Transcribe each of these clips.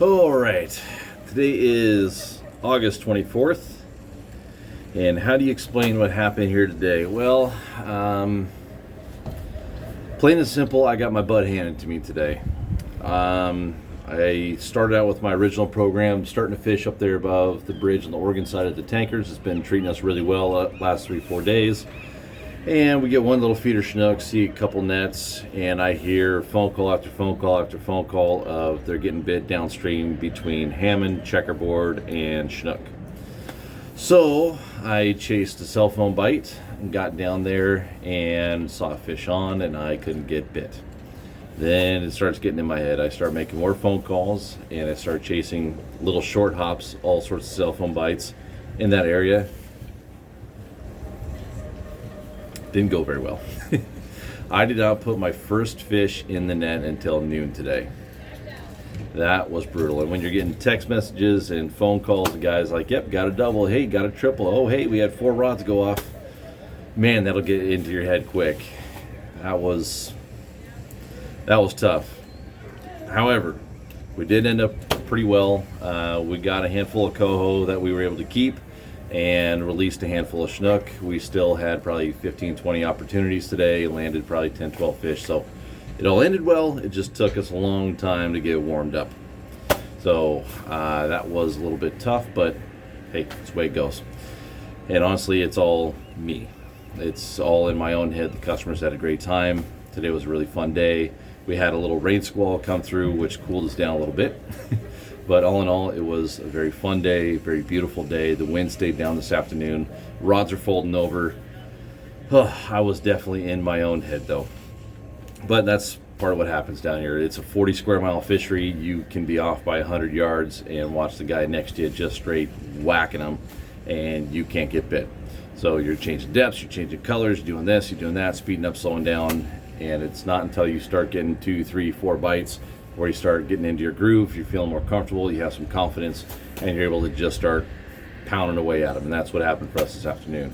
All right, today is August 24th, and how do you explain what happened here today? Well, plain and simple, I got my butt handed to me today. I started out with my original program, starting to fish up there above the bridge on the Oregon side of the tankers. It's been treating us really well last 3-4 days. And we get one little feeder Chinook, see a couple nets, and I hear phone call after phone call after phone call of they're getting bit downstream between Hammond, Checkerboard, and Chinook. So I chased a cell phone bite and got down there and saw a fish on, and I couldn't get bit. Then it starts getting in my head. I start making more phone calls, and I start chasing little short hops, all sorts of cell phone bites in that area. Didn't go very well. I did not put my first fish in the net until noon today. That was brutal. And when you're getting text messages and phone calls, the guys like, yep, got a double, hey, got a triple, oh, hey, we had 4 rods go off. Man, that'll get into your head quick. That was tough. However, we did end up pretty well. We got a handful of Coho that we were able to keep and released a handful of Chinook. We still had probably 15-20 opportunities today, landed probably 10-12 fish, so it all ended well. It just took us a long time to get warmed up. So that was a little bit tough, but hey, that's the way it goes. And honestly, it's all me. It's all in my own head. The customers had a great time. Today was a really fun day. We had a little rain squall come through, which cooled us down a little bit. But all in all, it was a very fun day, very beautiful day. The wind stayed down this afternoon. Rods are folding over. I was definitely in my own head though. But that's part of what happens down here. It's a 40 square mile fishery. You can be off by 100 yards and watch the guy next to you just straight whacking them, and you can't get bit. So you're changing depths, you're changing colors, you're doing this, you're doing that, speeding up, slowing down. And it's not until you start getting 2, 3, 4 bites where you start getting into your groove, you're feeling more comfortable, you have some confidence, and you're able to just start pounding away at them. And that's what happened for us this afternoon.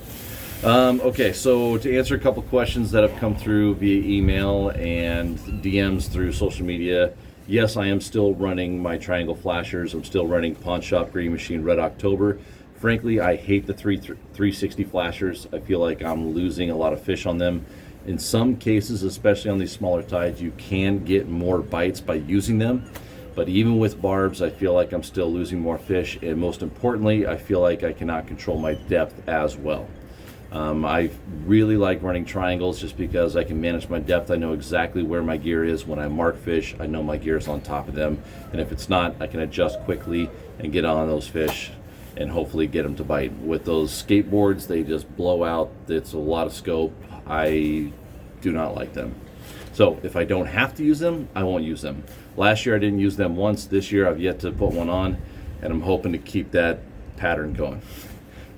Okay, so to answer a couple questions that have come through via email and DMs through social media, yes, I am still running my triangle flashers. I'm still running Pawn Shop Green Machine Red October. Frankly, I hate the 360 flashers. I feel like I'm losing a lot of fish on them. In some cases, especially on these smaller tides, you can get more bites by using them. But even with barbs, I feel like I'm still losing more fish. And most importantly, I feel like I cannot control my depth as well. I really like running triangles just because I can manage my depth. I know exactly where my gear is. When I mark fish, I know my gear is on top of them. And if it's not, I can adjust quickly and get on those fish and hopefully get them to bite. With those skateboards, they just blow out. It's a lot of scope. I do not like them. So if I don't have to use them, I won't use them. Last year I didn't use them once. This year I've yet to put one on, and I'm hoping to keep that pattern going.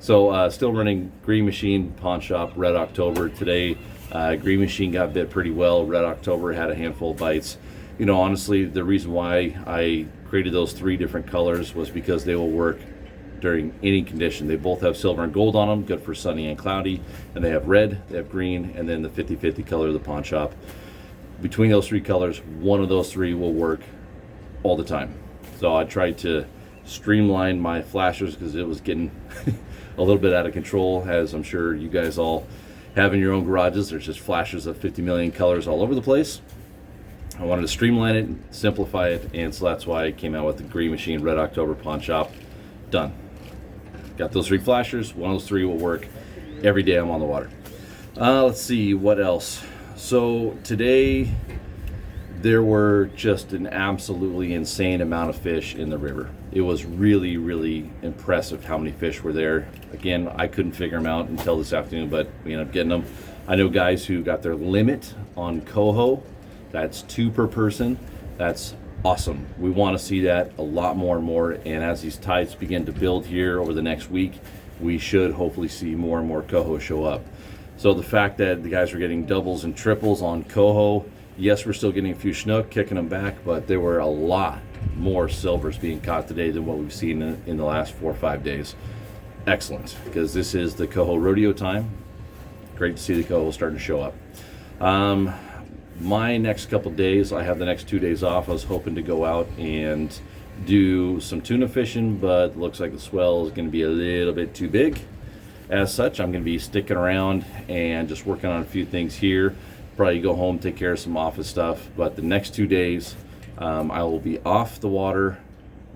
So still running Green Machine, Pawn Shop, Red October. Today, Green Machine got bit pretty well. Red October had a handful of bites. You know, honestly, the reason why I created those 3 different colors was because they will work during any condition. They both have silver and gold on them, good for sunny and cloudy, and they have red, they have green, and then the 50-50 color of the Pawn Shop. Between those 3 colors, one of those 3 will work all the time. So I tried to streamline my flashers because it was getting a little bit out of control, as I'm sure you guys all have in your own garages. There's just flashes of 50 million colors all over the place. I wanted to streamline it, simplify it, and so that's why I came out with the Green Machine Red October Pawn Shop. Done. Got those 3 flashers. One of those 3 will work every day I'm on the water. Let's see what else. So today there were just an absolutely insane amount of fish in the river. It was really, really impressive how many fish were there. Again, I couldn't figure them out until this afternoon, but we ended up getting them. I know guys who got their limit on Coho. That's 2 per person. That's awesome. We want to see that a lot more and more, and as these tides begin to build here over the next week, we should hopefully see more and more Coho show up. So the fact that the guys are getting doubles and triples on Coho, yes, we're still getting a few Chinook, kicking them back, but there were a lot more silvers being caught today than what we've seen in the last 4 or 5 days. Excellent, because this is the Coho rodeo time. Great to see the Coho starting to show up. My next couple days, I have the next 2 days off. I was hoping to go out and do some tuna fishing, but looks like the swell is going to be a little bit too big. As such, I'm going to be sticking around and just working on a few things here. Probably go home, take care of some office stuff. But the next 2 days, I will be off the water,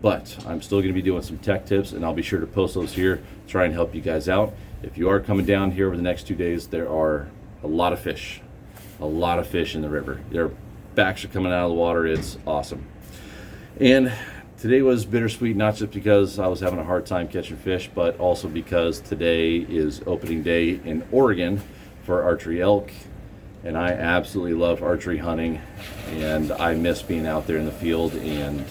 but I'm still going to be doing some tech tips, and I'll be sure to post those here, try and help you guys out. If you are coming down here over the next 2 days, there are a lot of fish in the river. Their backs are coming out of the water. It's awesome. And today was bittersweet, not just because I was having a hard time catching fish, but also because today is opening day in Oregon for archery elk. And I absolutely love archery hunting, and I miss being out there in the field and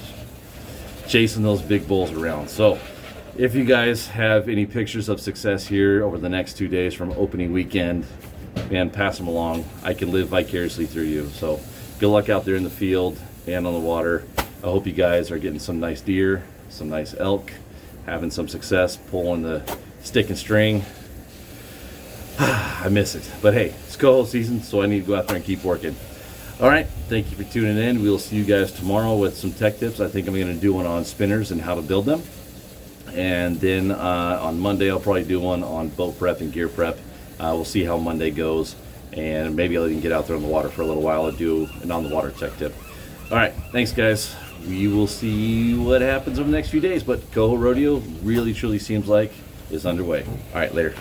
chasing those big bulls around. So if you guys have any pictures of success here over the next 2 days from opening weekend, man, pass them along. I can live vicariously through you. So good luck out there in the field and on the water. I hope you guys are getting some nice deer, some nice elk, having some success pulling the stick and string. I miss it. But hey, it's Coho season, so I need to go out there and keep working. All right, thank you for tuning in. We'll see you guys tomorrow with some tech tips. I think I'm going to do one on spinners and how to build them. And then on Monday, I'll probably do one on boat prep and gear prep. We'll see how Monday goes. And maybe I'll even get out there on the water for a little while and do an on the water tech tip. All right, thanks guys. We will see what happens over the next few days. But Coho Rodeo really truly seems like is underway. All right, later.